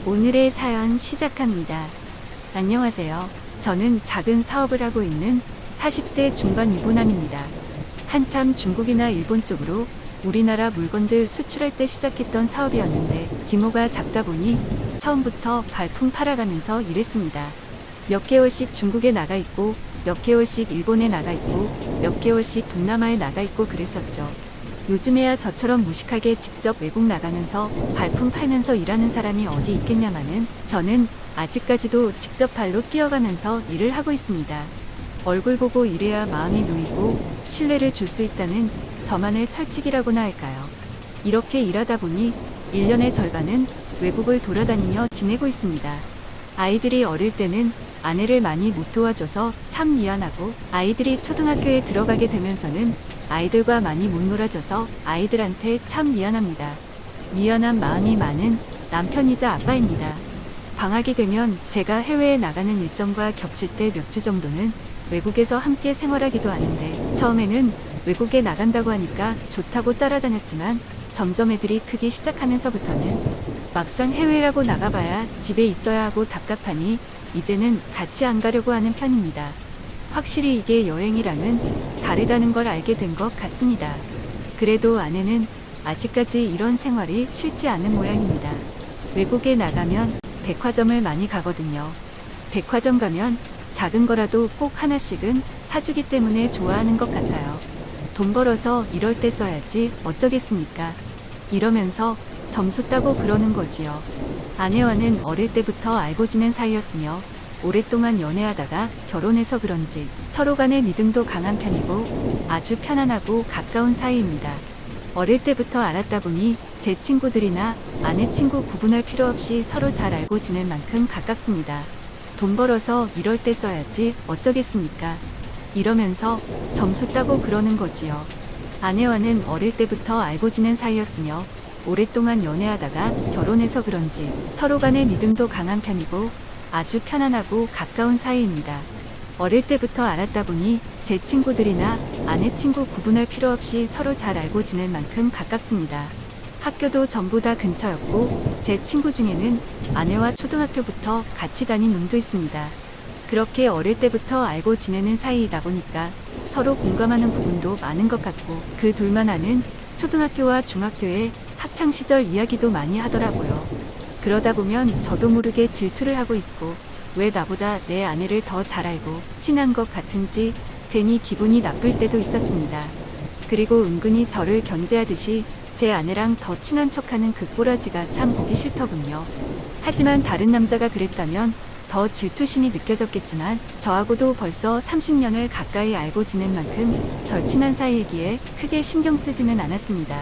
오늘의 사연 시작합니다. 안녕하세요. 저는 작은 사업을 하고 있는 40대 중반 유부남입니다. 한참 중국이나 일본 쪽으로 우리나라 물건들 수출할 때 시작했던 사업이었는데 규모가 작다 보니 처음부터 발품 팔아가면서 일했습니다. 몇 개월씩 중국에 나가 있고 몇 개월씩 일본에 나가 있고 몇 개월씩 동남아에 나가 있고 그랬었죠. 요즘에야 저처럼 무식하게 직접 외국 나가면서 발품 팔면서 일하는 사람이 어디 있겠냐마는 저는 아직까지도 직접 발로 뛰어가면서 일을 하고 있습니다. 얼굴 보고 일해야 마음이 놓이고 신뢰를 줄 수 있다는 저만의 철칙이라고나 할까요. 이렇게 일하다 보니 1년의 절반은 외국을 돌아다니며 지내고 있습니다. 아이들이 어릴 때는 아내를 많이 못 도와줘서 참 미안하고 아이들이 초등학교에 들어가게 되면서는 아이들과 많이 못 놀아줘서 아이들한테 참 미안합니다. 미안한 마음이 많은 남편이자 아빠입니다. 방학이 되면 제가 해외에 나가는 일정과 겹칠 때 몇 주 정도는 외국에서 함께 생활하기도 하는데 처음에는 외국에 나간다고 하니까 좋다고 따라다녔지만 점점 애들이 크기 시작하면서부터는 막상 해외라고 나가봐야 집에 있어야 하고 답답하니 이제는 같이 안 가려고 하는 편입니다. 확실히 이게 여행이랑은 다르다는 걸 알게 된 것 같습니다. 그래도 아내는 아직까지 이런 생활이 싫지 않은 모양입니다. 외국에 나가면 백화점을 많이 가거든요. 백화점 가면 작은 거라도 꼭 하나씩은 사주기 때문에 좋아하는 것 같아요. 돈 벌어서 이럴 때 써야지 어쩌겠습니까? 이러면서 점수 따고 그러는 거지요. 아내와는 어릴 때부터 알고 지낸 사이였으며 오랫동안 연애하다가 결혼해서 그런지 서로 간의 믿음도 강한 편이고 아주 편안하고 가까운 사이입니다. 어릴 때부터 알았다 보니 제 친구들이나 아내 친구 구분할 필요 없이 서로 잘 알고 지낼 만큼 가깝습니다. 돈 벌어서 이럴 때 써야지 어쩌겠습니까? 이러면서 점수 따고 그러는 거지요. 아내와는 어릴 때부터 알고 지낸 사이였으며 오랫동안 연애하다가 결혼해서 그런지 서로 간의 믿음도 강한 편이고 아주 편안하고 가까운 사이입니다. 어릴 때부터 알았다 보니 제 친구들이나 아내 친구 구분할 필요 없이 서로 잘 알고 지낼 만큼 가깝습니다. 학교도 전부 다 근처였고 제 친구 중에는 아내와 초등학교부터 같이 다닌 놈도 있습니다. 그렇게 어릴 때부터 알고 지내는 사이이다 보니까 서로 공감하는 부분도 많은 것 같고 그 둘만 아는 초등학교와 중학교의 학창시절 이야기도 많이 하더라고요. 그러다 보면 저도 모르게 질투를 하고 있고 왜 나보다 내 아내를 더 잘 알고 친한 것 같은지 괜히 기분이 나쁠 때도 있었습니다. 그리고 은근히 저를 견제하듯이 제 아내랑 더 친한 척하는 그 꼬라지가 참 보기 싫더군요. 하지만 다른 남자가 그랬다면 더 질투심이 느껴졌겠지만 저하고도 벌써 30년을 가까이 알고 지낸 만큼 절친한 사이이기에 크게 신경 쓰지는 않았습니다.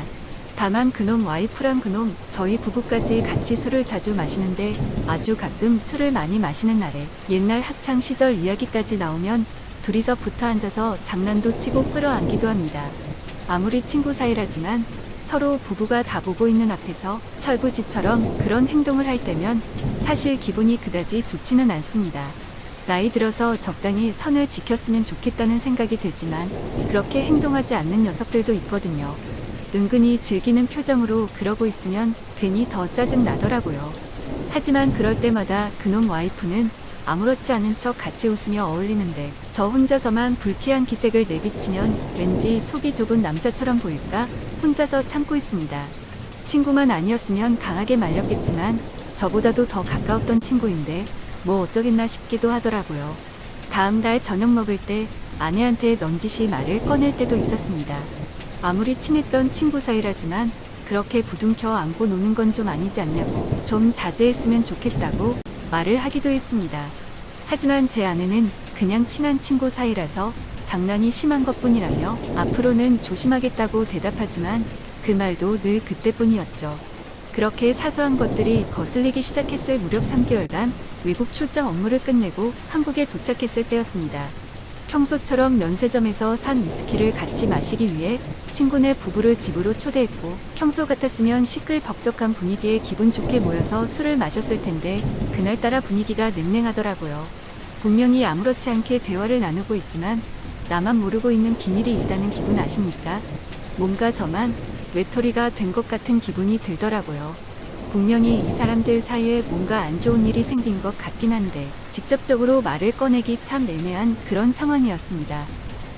다만 그놈 와이프랑 그놈 저희 부부까지 같이 술을 자주 마시는데 아주 가끔 술을 많이 마시는 날에 옛날 학창 시절 이야기까지 나오면 둘이서 붙어 앉아서 장난도 치고 끌어안기도 합니다. 아무리 친구 사이라지만 서로 부부가 다 보고 있는 앞에서 철부지처럼 그런 행동을 할 때면 사실 기분이 그다지 좋지는 않습니다. 나이 들어서 적당히 선을 지켰으면 좋겠다는 생각이 들지만 그렇게 행동하지 않는 녀석들도 있거든요. 은근히 즐기는 표정으로 그러고 있으면 괜히 더 짜증 나더라고요. 하지만 그럴 때마다 그놈 와이프는 아무렇지 않은 척 같이 웃으며 어울리는데 저 혼자서만 불쾌한 기색을 내비치면 왠지 속이 좁은 남자처럼 보일까 혼자서 참고 있습니다. 친구만 아니었으면 강하게 말렸겠지만 저보다도 더 가까웠던 친구인데 뭐 어쩌겠나 싶기도 하더라고요. 다음 날 저녁 먹을 때 아내한테 넌지시 말을 꺼낼 때도 있었습니다. 아무리 친했던 친구 사이라지만 그렇게 부둥켜 안고 노는 건 좀 아니지 않냐고 좀 자제했으면 좋겠다고 말을 하기도 했습니다. 하지만 제 아내는 그냥 친한 친구 사이라서 장난이 심한 것뿐이라며 앞으로는 조심하겠다고 대답하지만 그 말도 늘 그때뿐이었죠. 그렇게 사소한 것들이 거슬리기 시작했을 무렵 3개월간 외국 출장 업무를 끝내고 한국에 도착했을 때였습니다. 평소처럼 면세점에서 산 위스키를 같이 마시기 위해 친구네 부부를 집으로 초대했고 평소 같았으면 시끌벅적한 분위기에 기분 좋게 모여서 술을 마셨을 텐데 그날따라 분위기가 냉랭하더라고요. 분명히 아무렇지 않게 대화를 나누고 있지만 나만 모르고 있는 비밀이 있다는 기분 아십니까? 뭔가 저만 외톨이가 된 것 같은 기분이 들더라고요. 분명히 이 사람들 사이에 뭔가 안 좋은 일이 생긴 것 같긴 한데 직접적으로 말을 꺼내기 참 애매한 그런 상황이었습니다.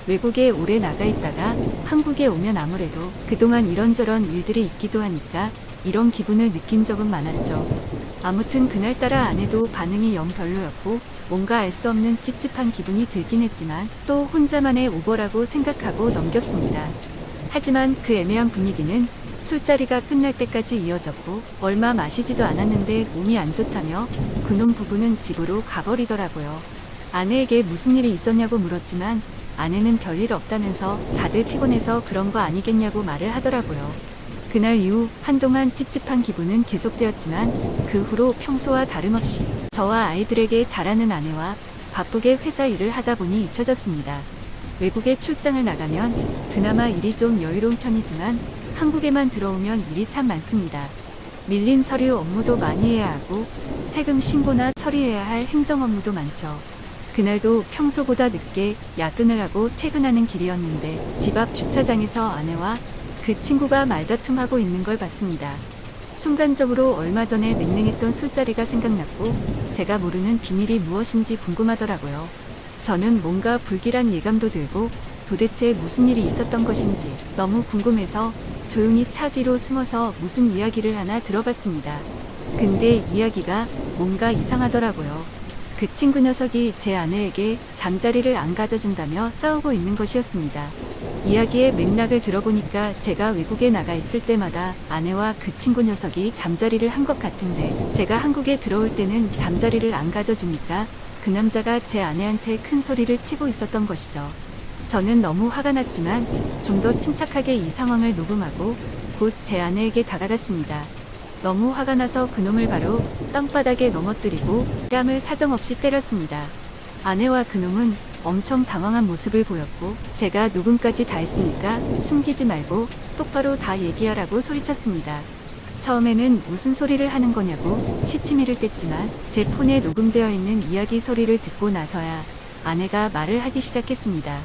외국에 오래 나가 있다가 한국에 오면 아무래도 그동안 이런저런 일들이 있기도 하니까 이런 기분을 느낀 적은 많았죠. 아무튼 그날따라 아내도 반응이 영 별로였고 뭔가 알 수 없는 찝찝한 기분이 들긴 했지만 또 혼자만의 오버라고 생각하고 넘겼습니다. 하지만 그 애매한 분위기는 술자리가 끝날 때까지 이어졌고 얼마 마시지도 않았는데 몸이 안 좋다며 그놈 부부는 집으로 가버리더라고요. 아내에게 무슨 일이 있었냐고 물었지만 아내는 별일 없다면서 다들 피곤해서 그런 거 아니겠냐고 말을 하더라고요. 그날 이후 한동안 찝찝한 기분은 계속되었지만 그 후로 평소와 다름없이 저와 아이들에게 잘하는 아내와 바쁘게 회사 일을 하다 보니 잊혀졌습니다. 외국에 출장을 나가면 그나마 일이 좀 여유로운 편이지만 한국에만 들어오면 일이 참 많습니다. 밀린 서류 업무도 많이 해야 하고 세금 신고나 처리해야 할 행정 업무도 많죠. 그날도 평소보다 늦게 야근을 하고 퇴근하는 길이었는데 집 앞 주차장에서 아내와 그 친구가 말다툼하고 있는 걸 봤습니다. 순간적으로 얼마 전에 냉랭했던 술자리가 생각났고 제가 모르는 비밀이 무엇인지 궁금하더라고요. 저는 뭔가 불길한 예감도 들고 도대체 무슨 일이 있었던 것인지 너무 궁금해서 조용히 차 뒤로 숨어서 무슨 이야기를 하나 들어봤습니다. 근데 이야기가 뭔가 이상하더라고요. 그 친구 녀석이 제 아내에게 잠자리를 안 가져준다며 싸우고 있는 것이었습니다. 이야기의 맥락을 들어보니까 제가 외국에 나가 있을 때마다 아내와 그 친구 녀석이 잠자리를 한 것 같은데 제가 한국에 들어올 때는 잠자리를 안 가져주니까 그 남자가 제 아내한테 큰 소리를 치고 있었던 것이죠. 저는 너무 화가 났지만 좀 더 침착하게 이 상황을 녹음하고 곧 제 아내에게 다가갔습니다. 너무 화가 나서 그놈을 바로 땅바닥에 넘어뜨리고 뺨을 사정없이 때렸습니다. 아내와 그놈은 엄청 당황한 모습을 보였고 제가 녹음까지 다 했으니까 숨기지 말고 똑바로 다 얘기하라고 소리쳤습니다. 처음에는 무슨 소리를 하는 거냐고 시치미를 뗐지만 제 폰에 녹음되어 있는 이야기 소리를 듣고 나서야 아내가 말을 하기 시작했습니다.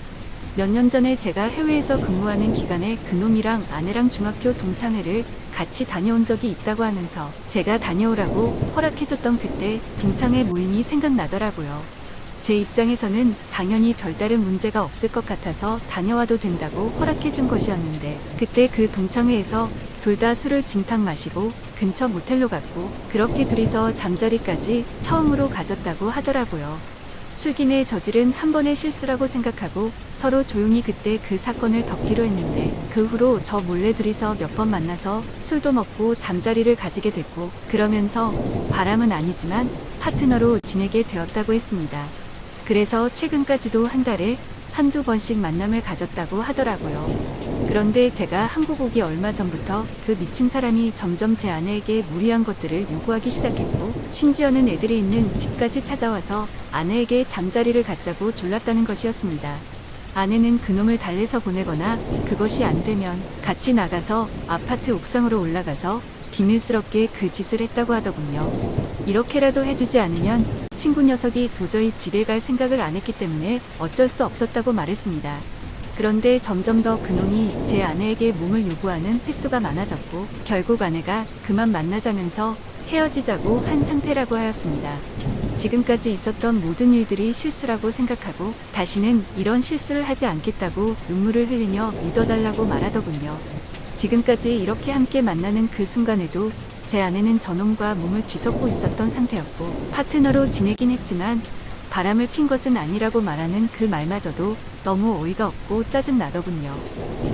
몇 년 전에 제가 해외에서 근무하는 기간에 그놈이랑 아내랑 중학교 동창회를 같이 다녀온 적이 있다고 하면서 제가 다녀오라고 허락해줬던 그때 동창회 모임이 생각나더라고요. 제 입장에서는 당연히 별다른 문제가 없을 것 같아서 다녀와도 된다고 허락해준 것이었는데 그때 그 동창회에서 둘 다 술을 진탕 마시고 근처 모텔로 갔고 그렇게 둘이서 잠자리까지 처음으로 가졌다고 하더라고요. 술김에 저지른 한 번의 실수라고 생각하고 서로 조용히 그때 그 사건을 덮기로 했는데 그 후로 저 몰래 둘이서 몇 번 만나서 술도 먹고 잠자리를 가지게 됐고 그러면서 바람은 아니지만 파트너로 지내게 되었다고 했습니다. 그래서 최근까지도 한 달에 한두 번씩 만남을 가졌다고 하더라고요. 그런데 제가 한국 오기 얼마 전부터 그 미친 사람이 점점 제 아내에게 무리한 것들을 요구하기 시작했고 심지어는 애들이 있는 집까지 찾아와서 아내에게 잠자리를 갖자고 졸랐다는 것이었습니다. 아내는 그놈을 달래서 보내거나 그것이 안 되면 같이 나가서 아파트 옥상으로 올라가서 비밀스럽게 그 짓을 했다고 하더군요. 이렇게라도 해주지 않으면 친구 녀석이 도저히 집에 갈 생각을 안 했기 때문에 어쩔 수 없었다고 말했습니다. 그런데 점점 더 그놈이 제 아내에게 몸을 요구하는 횟수가 많아졌고 결국 아내가 그만 만나자면서 헤어지자고 한 상태라고 하였습니다. 지금까지 있었던 모든 일들이 실수라고 생각하고 다시는 이런 실수를 하지 않겠다고 눈물을 흘리며 믿어달라고 말하더군요. 지금까지 이렇게 함께 만나는 그 순간에도 제 아내는 저놈과 몸을 뒤섞고 있었던 상태였고 파트너로 지내긴 했지만 바람을 핀 것은 아니라고 말하는 그 말마저도 너무 어이가 없고 짜증나더군요.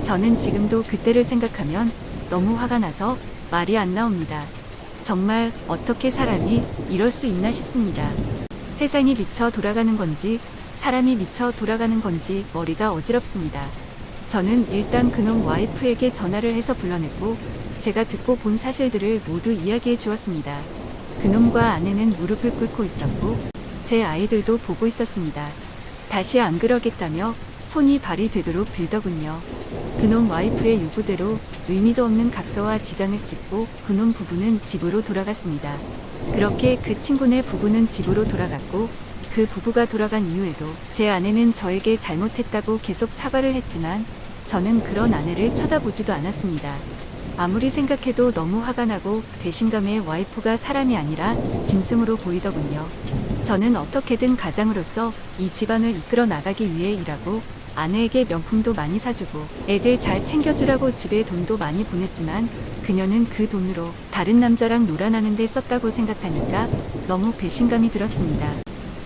저는 지금도 그때를 생각하면 너무 화가 나서 말이 안 나옵니다. 정말 어떻게 사람이 이럴 수 있나 싶습니다. 세상이 미쳐 돌아가는 건지 사람이 미쳐 돌아가는 건지 머리가 어지럽습니다. 저는 일단 그놈 와이프에게 전화를 해서 불러냈고 제가 듣고 본 사실들을 모두 이야기해 주었습니다. 그놈과 아내는 무릎을 꿇고 있었고 제 아이들도 보고 있었습니다. 다시 안 그러겠다며 손이 발이 되도록 빌더군요. 그놈 와이프의 요구대로 의미도 없는 각서와 지장을 찍고 그놈 부부는 집으로 돌아갔습니다. 그렇게 그 친구네 부부는 집으로 돌아갔고 그 부부가 돌아간 이후에도 제 아내는 저에게 잘못했다고 계속 사과를 했지만 저는 그런 아내를 쳐다보지도 않았습니다. 아무리 생각해도 너무 화가 나고 배신감에 와이프가 사람이 아니라 짐승으로 보이더군요. 저는 어떻게든 가장으로서 이 집안을 이끌어 나가기 위해 일하고 아내에게 명품도 많이 사주고 애들 잘 챙겨주라고 집에 돈도 많이 보냈지만 그녀는 그 돈으로 다른 남자랑 놀아나는 데 썼다고 생각하니까 너무 배신감이 들었습니다.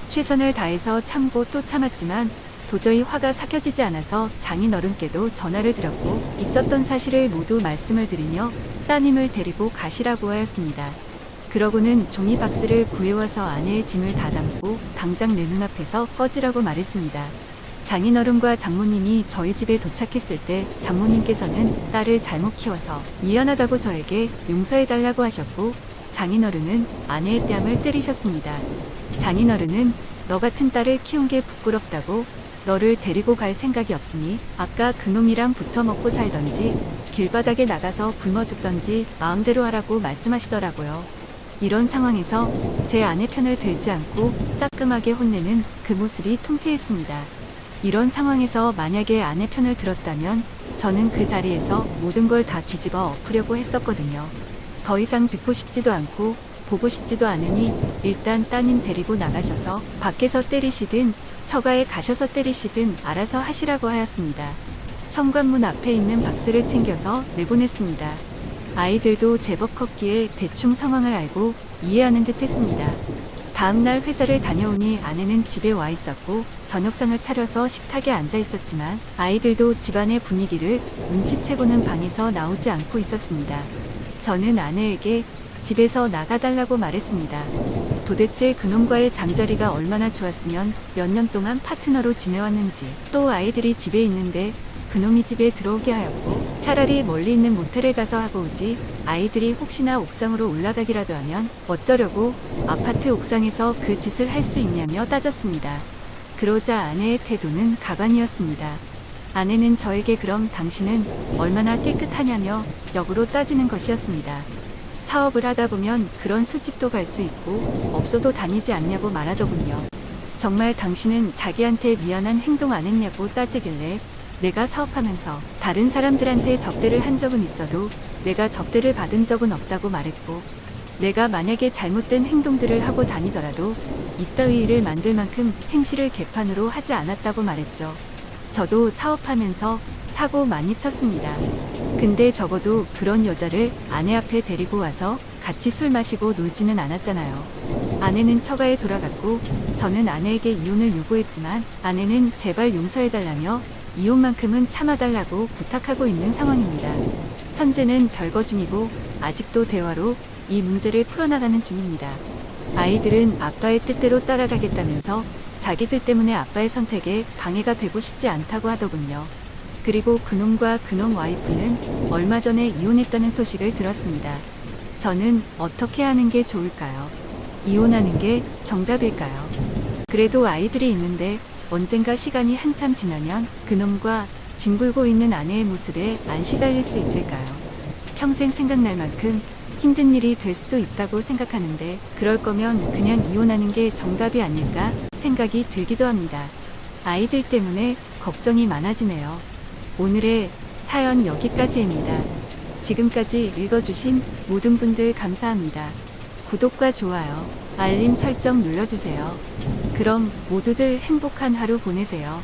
최선을 다해서 참고 또 참았지만 도저히 화가 삭혀지지 않아서 장인어른께도 전화를 드렸고 있었던 사실을 모두 말씀을 드리며 따님을 데리고 가시라고 하였습니다. 그러고는 종이 박스를 구해와서 아내의 짐을 다 담고 당장 내 눈앞에서 꺼지라고 말했습니다. 장인어른과 장모님이 저희 집에 도착했을 때 장모님께서는 딸을 잘못 키워서 미안하다고 저에게 용서해달라고 하셨고 장인어른은 아내의 뺨을 때리셨습니다. 장인어른은 너 같은 딸을 키운 게 부끄럽다고 너를 데리고 갈 생각이 없으니 아까 그놈이랑 붙어 먹고 살던지 길바닥에 나가서 굶어 죽던지 마음대로 하라고 말씀하시더라고요. 이런 상황에서 제 아내 편을 들지 않고 따끔하게 혼내는 그 모습이 통쾌했습니다. 이런 상황에서 만약에 아내 편을 들었다면 저는 그 자리에서 모든 걸 다 뒤집어 엎으려고 했었거든요. 더 이상 듣고 싶지도 않고 보고 싶지도 않으니 일단 따님 데리고 나가셔서 밖에서 때리시든 처가에 가셔서 때리시든 알아서 하시라고 하였습니다. 현관문 앞에 있는 박스를 챙겨서 내보냈습니다. 아이들도 제법 컸기에 대충 상황을 알고 이해하는 듯 했습니다. 다음날 회사를 다녀오니 아내는 집에 와 있었고 저녁상을 차려서 식탁에 앉아 있었지만 아이들도 집안의 분위기를 눈치채고는 방에서 나오지 않고 있었습니다. 저는 아내에게 집에서 나가달라고 말했습니다. 도대체 그놈과의 잠자리가 얼마나 좋았으면 몇 년 동안 파트너로 지내왔는지 또 아이들이 집에 있는데 그놈이 집에 들어오게 하였고 차라리 멀리 있는 모텔에 가서 하고 오지 아이들이 혹시나 옥상으로 올라가기라도 하면 어쩌려고 아파트 옥상에서 그 짓을 할 수 있냐며 따졌습니다. 그러자 아내의 태도는 가관이었습니다. 아내는 저에게 그럼 당신은 얼마나 깨끗하냐며 역으로 따지는 것이었습니다. 사업을 하다 보면 그런 술집도 갈 수 있고 업소도 다니지 않냐고 말하더군요. 정말 당신은 자기한테 미안한 행동 안 했냐고 따지길래 내가 사업하면서 다른 사람들한테 접대를 한 적은 있어도 내가 접대를 받은 적은 없다고 말했고 내가 만약에 잘못된 행동들을 하고 다니더라도 이따위 일을 만들 만큼 행실을 개판으로 하지 않았다고 말했죠. 저도 사업하면서 사고 많이 쳤습니다. 근데 적어도 그런 여자를 아내 앞에 데리고 와서 같이 술 마시고 놀지는 않았잖아요. 아내는 처가에 돌아갔고 저는 아내에게 이혼을 요구했지만 아내는 제발 용서해달라며 이혼만큼은 참아달라고 부탁하고 있는 상황입니다. 현재는 별거 중이고 아직도 대화로 이 문제를 풀어나가는 중입니다. 아이들은 아빠의 뜻대로 따라가겠다면서 자기들 때문에 아빠의 선택에 방해가 되고 싶지 않다고 하더군요. 그리고 그놈과 그놈 와이프는 얼마 전에 이혼했다는 소식을 들었습니다. 저는 어떻게 하는 게 좋을까요? 이혼하는 게 정답일까요? 그래도 아이들이 있는데 언젠가 시간이 한참 지나면 그놈과 뒹굴고 있는 아내의 모습에 안 시달릴 수 있을까요? 평생 생각날 만큼 힘든 일이 될 수도 있다고 생각하는데 그럴 거면 그냥 이혼하는 게 정답이 아닐까 생각이 들기도 합니다. 아이들 때문에 걱정이 많아지네요. 오늘의 사연 여기까지입니다. 지금까지 읽어주신 모든 분들 감사합니다. 구독과 좋아요, 알림 설정 눌러주세요. 그럼 모두들 행복한 하루 보내세요.